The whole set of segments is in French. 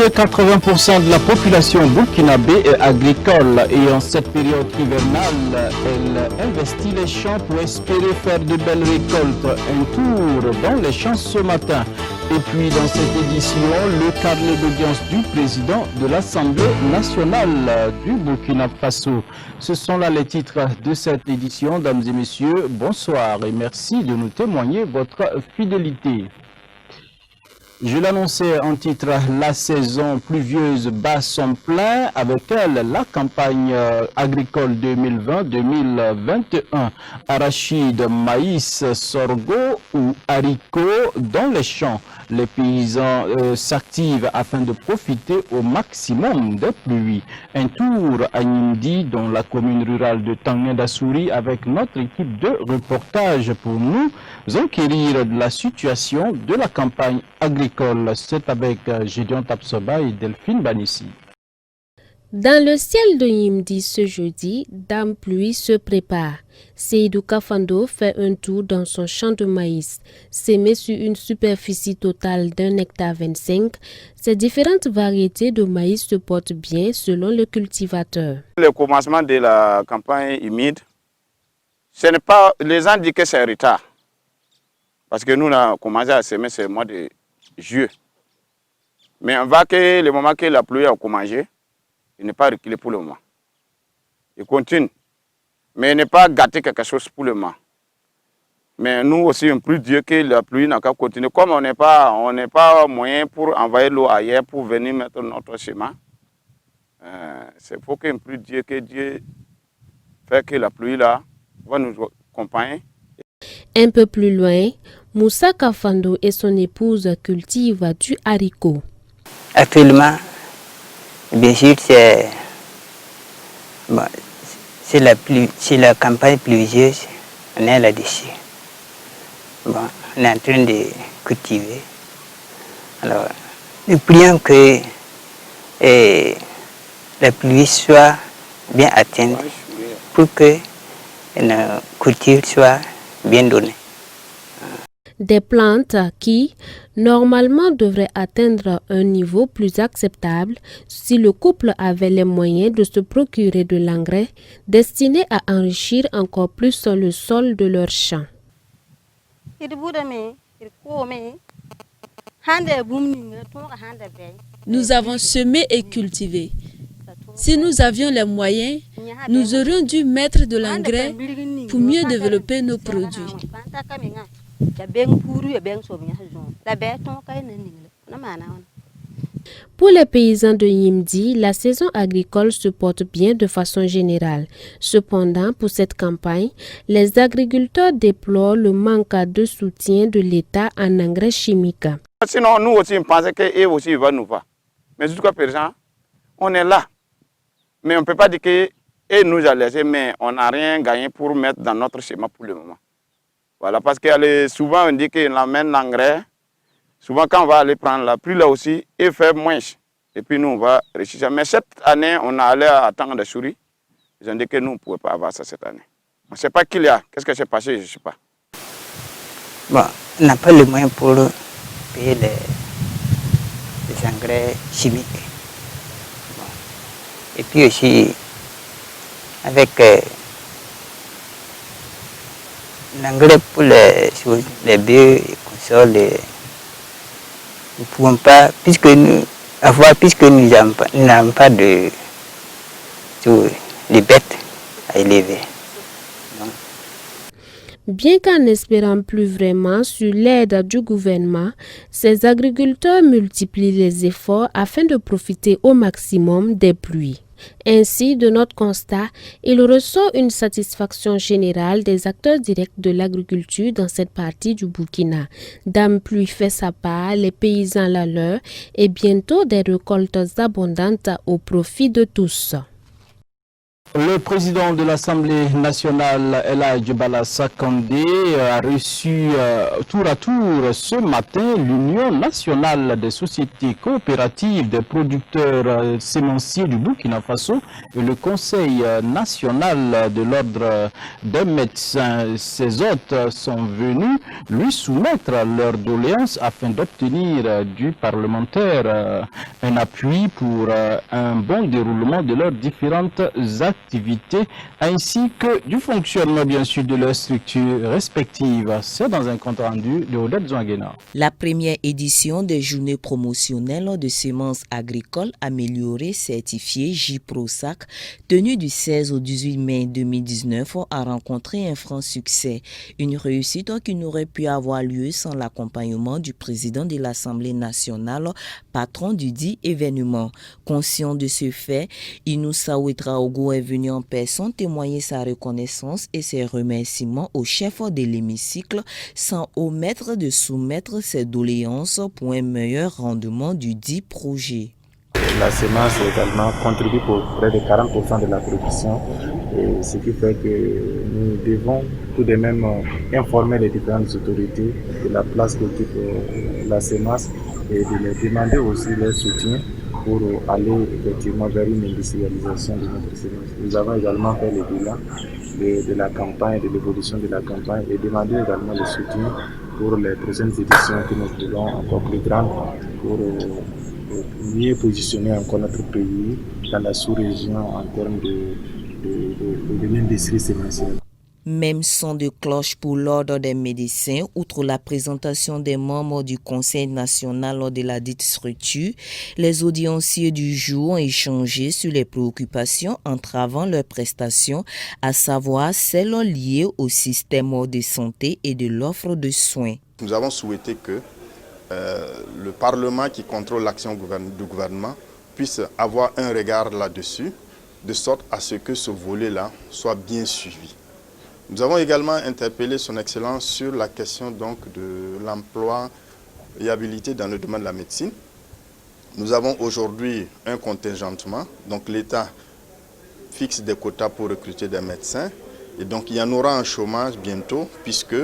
de 80% de la population burkinabé est agricole et en cette période hivernale, elle investit les champs pour espérer faire de belles récoltes. Un tour dans les champs ce matin. Et puis dans cette édition, le carnet d'audience du président de l'Assemblée nationale du Burkina Faso. Ce sont là les titres de cette édition. Dames et messieurs, bonsoir et merci de nous témoigner votre fidélité. Je l'annonçais en titre, la saison pluvieuse bat son plein, avec elle la campagne agricole 2020-2021. Arachide, maïs, sorgho ou haricots dans les champs. Les paysans s'activent afin de profiter au maximum des pluies. Un tour à Nindi, dans la commune rurale de Tanguy-Dassouri, avec notre équipe de reportage pour nous enquérir de la situation de la campagne agricole. C'est avec Gédéon Tapsoba et Delphine Banissi. Dans le ciel de Yimdi ce jeudi, Dame Pluie se prépare. Seydou Kafando fait un tour dans son champ de maïs. Sémé sur une superficie totale d'1,25 hectare, ces différentes variétés de maïs se portent bien selon le cultivateur. Le commencement de la campagne humide, ce n'est pas, les gens disent que c'est un retard. Parce que nous, on a commencé à semer ce mois de juillet. Mais on voit que le moment que la pluie a commencé, il n'est pas reculé pour le moment. Il continue. Mais il n'est pas gâté quelque chose pour le moment. Mais nous aussi, on prie Dieu que la pluie n'a qu'à continuer. Comme on n'est pas moyen pour envoyer l'eau ailleurs pour venir mettre notre chemin, c'est pour qu'on prie Dieu que Dieu fait que la pluie là va nous accompagner. Un peu plus loin, Moussa Kafando et son épouse cultivent du haricot. Actuellement, bien sûr, c'est la campagne pluvieuse, on est là-dessus. Bon, on est en train de cultiver. Alors, nous prions que la pluie soit bien atteinte pour que nos cultures soient bien données. Des plantes qui, normalement, devraient atteindre un niveau plus acceptable si le couple avait les moyens de se procurer de l'engrais destiné à enrichir encore plus le sol de leur champ. Nous avons semé et cultivé. Si nous avions les moyens, nous aurions dû mettre de l'engrais pour mieux développer nos produits. Pour les paysans de Yimdi, la saison agricole se porte bien de façon générale. Cependant, pour cette campagne, les agriculteurs déplorent le manque de soutien de l'État en engrais chimiques. Sinon, nous aussi, on pensait qu'eux aussi, ils vont nous voir. Mais jusqu'à présent, on est là. Mais on ne peut pas dire qu'ils nous ont laissé, mais on n'a rien gagné pour mettre dans notre schéma pour le moment. Voilà, parce que souvent on dit qu'on amène l'engrais. Souvent quand on va aller prendre la pluie là aussi, il fait moins. Et puis nous on va réussir. Mais cette année, on est allé à Tanguy-Dassouri. Ils ont dit que nous on ne pouvait pas avoir ça cette année. On ne sait pas qu'il y a. Qu'est-ce que c'est passé, je ne sais pas. Bon, on n'a pas le moyen pour payer les engrais chimiques. Bon. Et puis aussi, avec l'engrais pour les bœufs et consorts, nous ne pouvons pas, puisque nous n'avons pas de bêtes à élever. Donc. Bien qu'en n'espérant plus vraiment sur l'aide du gouvernement, ces agriculteurs multiplient les efforts afin de profiter au maximum des pluies. Ainsi, de notre constat, il ressort une satisfaction générale des acteurs directs de l'agriculture dans cette partie du Burkina. Dame Pluie fait sa part, les paysans la leur, et bientôt des récoltes abondantes au profit de tous. Le président de l'Assemblée nationale, Elhadji Bala Sakandé, a reçu tour à tour ce matin l'Union nationale des sociétés coopératives des producteurs sémenciers du Burkina Faso et le Conseil national de l'ordre des médecins. Ces hôtes sont venus lui soumettre leurs doléances afin d'obtenir du parlementaire un appui pour un bon déroulement de leurs différentes activités, ainsi que du fonctionnement bien sûr de leurs structures respectives. C'est dans un compte rendu de Odette Zouanguena. La première édition des journées promotionnelles de semences agricoles améliorées certifiées J-Prosac, tenue du 16 au 18 mai 2019, a rencontré un franc succès. Une réussite qui n'aurait pu avoir lieu sans l'accompagnement du président de l'Assemblée nationale, patron du dit événement. Conscient de ce fait, Inoussa Ouedraogo est venu en personne témoigner sa reconnaissance et ses remerciements au chef de l'hémicycle sans omettre de soumettre ses doléances pour un meilleur rendement du dit projet. La semence également contribue pour près de 40% de la production, et ce qui fait que nous devons tout de même informer les différentes autorités de la place qu'occupe la semence et de leur demander aussi leur soutien pour aller effectivement vers une industrialisation de notre semence. Nous avons également fait le bilan de la campagne, de l'évolution de la campagne et demandé également le soutien pour les prochaines éditions que nous voulons encore plus grandes pour mieux positionner encore notre pays dans la sous-région en termes de l'industrie sémencière. Même son de cloche pour l'ordre des médecins, outre la présentation des membres du Conseil national de la dite structure, les audienciers du jour ont échangé sur les préoccupations entravant leurs prestations, à savoir celles liées au système de santé et de l'offre de soins. Nous avons souhaité que le Parlement qui contrôle l'action du gouvernement puisse avoir un regard là-dessus, de sorte à ce que ce volet-là soit bien suivi. Nous avons également interpellé son Excellence sur la question donc de l'employabilité dans le domaine de la médecine. Nous avons aujourd'hui un contingentement, donc l'État fixe des quotas pour recruter des médecins et donc il y en aura un chômage bientôt puisque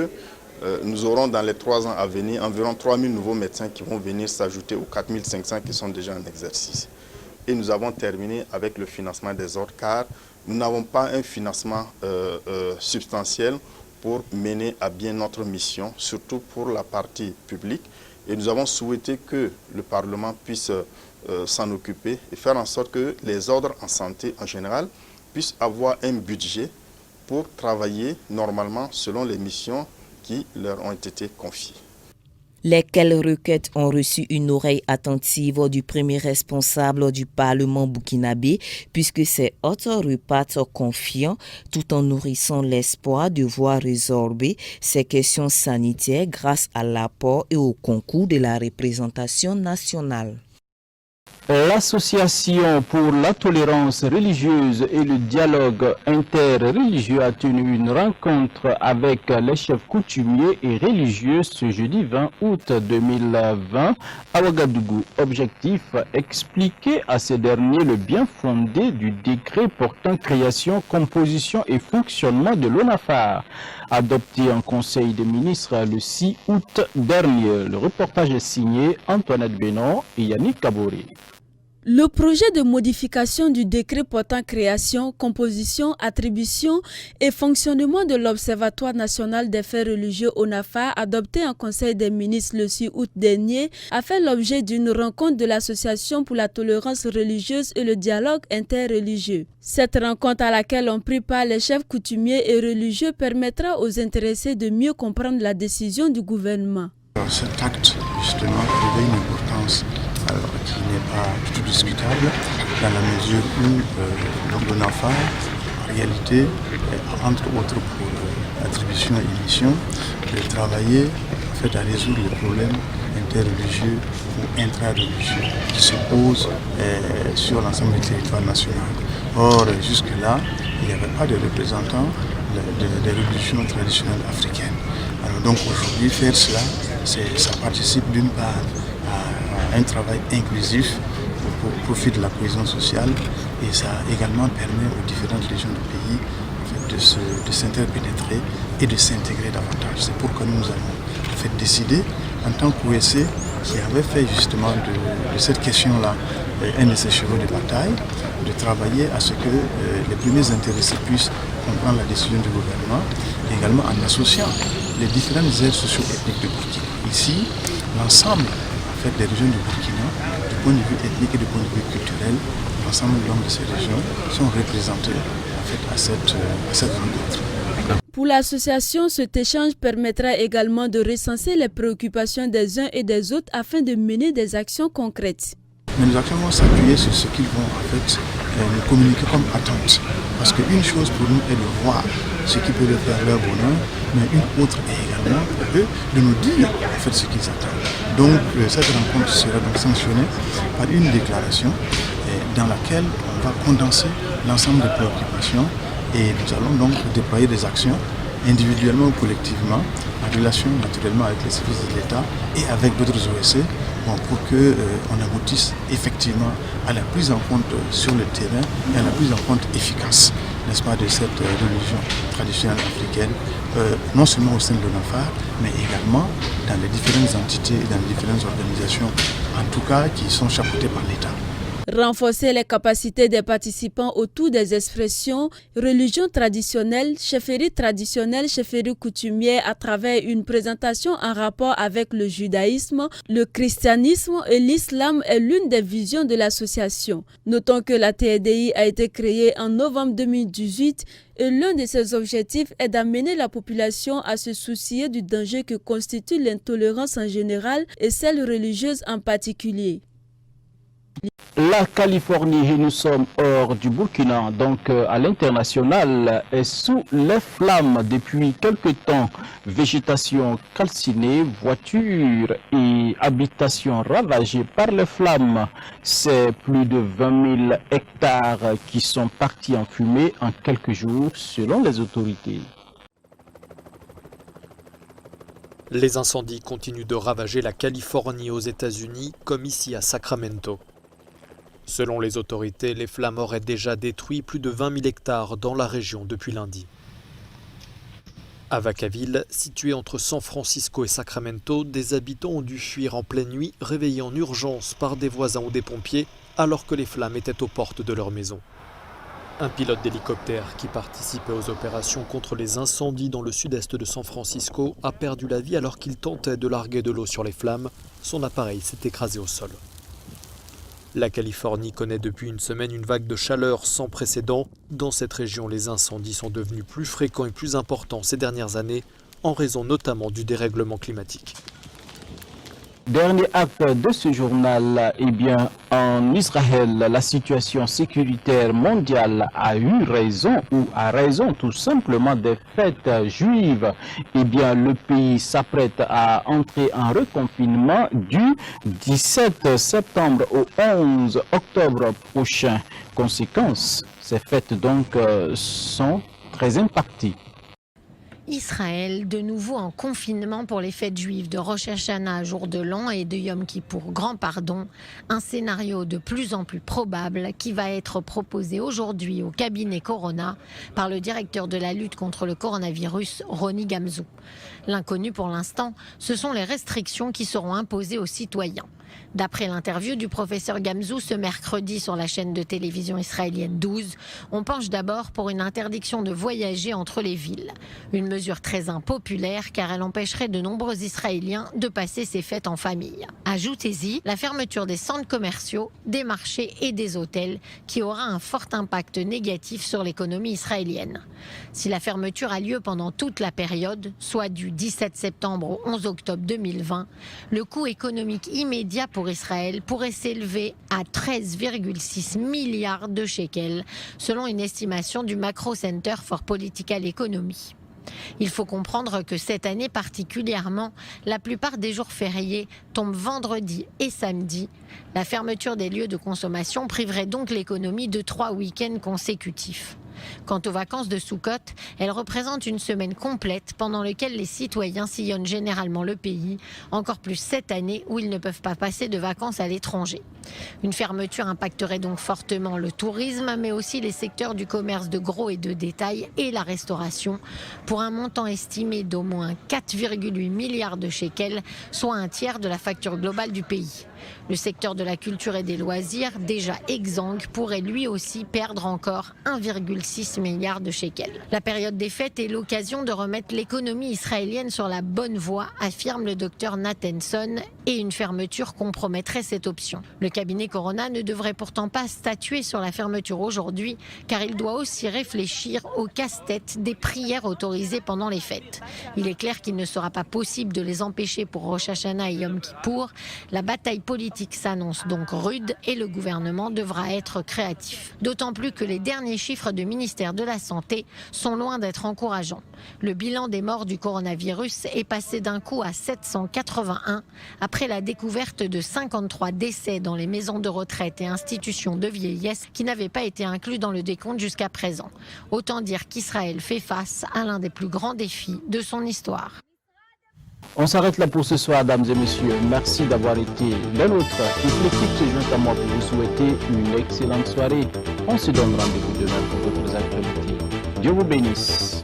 nous aurons dans les 3 ans à venir environ 3000 nouveaux médecins qui vont venir s'ajouter aux 4500 qui sont déjà en exercice. Et nous avons terminé avec le financement des ordres car nous n'avons pas un financement substantiel pour mener à bien notre mission, surtout pour la partie publique. Et nous avons souhaité que le Parlement puisse s'en occuper et faire en sorte que les ordres en santé en général puissent avoir un budget pour travailler normalement selon les missions qui leur ont été confiées. Lesquelles requêtes ont reçu une oreille attentive du premier responsable du Parlement burkinabé, puisque ces hôtes repartent confiants tout en nourrissant l'espoir de voir résorber ces questions sanitaires grâce à l'apport et au concours de la représentation nationale. L'Association pour la tolérance religieuse et le dialogue interreligieux a tenu une rencontre avec les chefs coutumiers et religieux ce jeudi 20 août 2020 à Ouagadougou. Objectif, expliquer à ces derniers le bien fondé du décret portant création, composition et fonctionnement de l'ONAFAR, adopté en Conseil des ministres le 6 août dernier. Le reportage est signé Antoinette Bénon et Yannick Kabouri. Le projet de modification du décret portant création, composition, attribution et fonctionnement de l'Observatoire national des faits religieux ONAFAR, adopté en Conseil des ministres le 6 août dernier, a fait l'objet d'une rencontre de l'Association pour la tolérance religieuse et le dialogue interreligieux. Cette rencontre à laquelle ont pris part les chefs coutumiers et religieux permettra aux intéressés de mieux comprendre la décision du gouvernement. Cet acte, justement, revêt une importance qui n'est pas du tout discutable, dans la mesure où l'ONAFAR, en réalité, entre autres pour attribution et émission, de travailler en fait, à résoudre les problèmes interreligieux ou intra-religieux qui se posent sur l'ensemble du territoire national. Or, jusque-là, il n'y avait pas de représentants des religions traditionnelles africaines. Alors donc aujourd'hui, faire cela, ça participe d'une part à un travail inclusif profit de la cohésion sociale et ça également permet aux différentes régions du pays de s'interpénétrer et de s'intégrer davantage. C'est pourquoi nous avons décidé, en tant qu'OSC, qui avait fait justement de cette question-là un de ses chevaux de bataille, de travailler à ce que les premiers intéressés puissent comprendre la décision du gouvernement, également en associant les différentes aires socio-ethniques de Burkina. Ici, l'ensemble des régions du Burkina, du point de vue ethnique et du point de vue culturel, l'ensemble de ces régions sont représentées à cette rencontre. Pour l'association, cet échange permettra également de recenser les préoccupations des uns et des autres afin de mener des actions concrètes. Mais nos actions vont s'appuyer sur ce qu'ils vont nous communiquer comme attente. Parce qu'une chose pour nous est de voir ce qui peut leur faire leur bonheur, mais une autre est également pour eux de nous dire ce qu'ils attendent. Donc cette rencontre sera donc sanctionnée par une déclaration dans laquelle on va condenser l'ensemble des préoccupations et nous allons donc déployer des actions individuellement ou collectivement en relation naturellement avec les services de l'État et avec d'autres OSC pour qu'on aboutisse effectivement à la prise en compte sur le terrain et à la prise en compte efficace, n'est-ce pas, de cette religion traditionnelle africaine, non seulement au sein de l'ONAFAR, mais également dans les différentes entités et dans les différentes organisations, en tout cas qui sont chapeautées par l'État. Renforcer les capacités des participants autour des expressions religion traditionnelle, chefferie coutumière à travers une présentation en rapport avec le judaïsme, le christianisme et l'islam est l'une des visions de l'association. Notons que la TDI a été créée en novembre 2018 et l'un de ses objectifs est d'amener la population à se soucier du danger que constitue l'intolérance en général et celle religieuse en particulier. La Californie, et nous sommes hors du Burkina, donc à l'international, est sous les flammes depuis quelque temps. Végétation calcinée, voitures et habitations ravagées par les flammes. C'est plus de 20 000 hectares qui sont partis en fumée en quelques jours selon les autorités. Les incendies continuent de ravager la Californie aux États-Unis, comme ici à Sacramento. Selon les autorités, les flammes auraient déjà détruit plus de 20 000 hectares dans la région depuis lundi. À Vacaville, situé entre San Francisco et Sacramento, des habitants ont dû fuir en pleine nuit, réveillés en urgence par des voisins ou des pompiers, alors que les flammes étaient aux portes de leur maison. Un pilote d'hélicoptère qui participait aux opérations contre les incendies dans le sud-est de San Francisco a perdu la vie alors qu'il tentait de larguer de l'eau sur les flammes. Son appareil s'est écrasé au sol. La Californie connaît depuis une semaine une vague de chaleur sans précédent. Dans cette région, les incendies sont devenus plus fréquents et plus importants ces dernières années, en raison notamment du dérèglement climatique. Dernier acte de ce journal, en Israël, la situation sécuritaire mondiale a eu raison ou a raison tout simplement des fêtes juives. Le pays s'apprête à entrer en reconfinement du 17 septembre au 11 octobre prochain. Conséquence, ces fêtes donc sont très impactées. Israël, de nouveau en confinement pour les fêtes juives de Rosh Hashanah, jour de l'an, et de Yom Kippour, grand pardon. Un scénario de plus en plus probable qui va être proposé aujourd'hui au cabinet Corona par le directeur de la lutte contre le coronavirus, Roni Gamzou. L'inconnu pour l'instant, ce sont les restrictions qui seront imposées aux citoyens. D'après l'interview du professeur Gamzou ce mercredi sur la chaîne de télévision israélienne 12, on penche d'abord pour une interdiction de voyager entre les villes. Une mesure très impopulaire car elle empêcherait de nombreux Israéliens de passer ces fêtes en famille. Ajoutez-y la fermeture des centres commerciaux, des marchés et des hôtels qui aura un fort impact négatif sur l'économie israélienne. Si la fermeture a lieu pendant toute la période, soit du 17 septembre au 11 octobre 2020, le coût économique immédiat pour Israël pourrait s'élever à 13,6 milliards de shekels, selon une estimation du Macro Center for Political Economy. Il faut comprendre que cette année particulièrement, la plupart des jours fériés tombent vendredi et samedi. La fermeture des lieux de consommation priverait donc l'économie de 3 week-ends consécutifs. Quant aux vacances de Sukkot, elles représentent une semaine complète pendant laquelle les citoyens sillonnent généralement le pays, encore plus cette année où ils ne peuvent pas passer de vacances à l'étranger. Une fermeture impacterait donc fortement le tourisme, mais aussi les secteurs du commerce de gros et de détail et la restauration, pour un montant estimé d'au moins 4,8 milliards de shekels, soit un tiers de la facture globale du pays. Le secteur de la culture et des loisirs, déjà exsangue, pourrait lui aussi perdre encore 1,6 milliard de shekels. La période des fêtes est l'occasion de remettre l'économie israélienne sur la bonne voie, affirme le docteur Nathanson, et une fermeture compromettrait cette option. Le cabinet Corona ne devrait pourtant pas statuer sur la fermeture aujourd'hui, car il doit aussi réfléchir au casse-tête des prières autorisées pendant les fêtes. Il est clair qu'il ne sera pas possible de les empêcher pour Rosh Hashanah et Yom Kippour. La bataille politique s'annonce donc rude et le gouvernement devra être créatif. D'autant plus que les derniers chiffres du ministère de la Santé sont loin d'être encourageants. Le bilan des morts du coronavirus est passé d'un coup à 781 après la découverte de 53 décès dans les maisons de retraite et institutions de vieillesse qui n'avaient pas été inclus dans le décompte jusqu'à présent. Autant dire qu'Israël fait face à l'un des plus grands défis de son histoire. On s'arrête là pour ce soir, mesdames et messieurs. Merci d'avoir été les nôtres. Toute l'équipe se joint à moi pour vous souhaiter une excellente soirée. On se donne rendez-vous demain pour d'autres actualités. Dieu vous bénisse.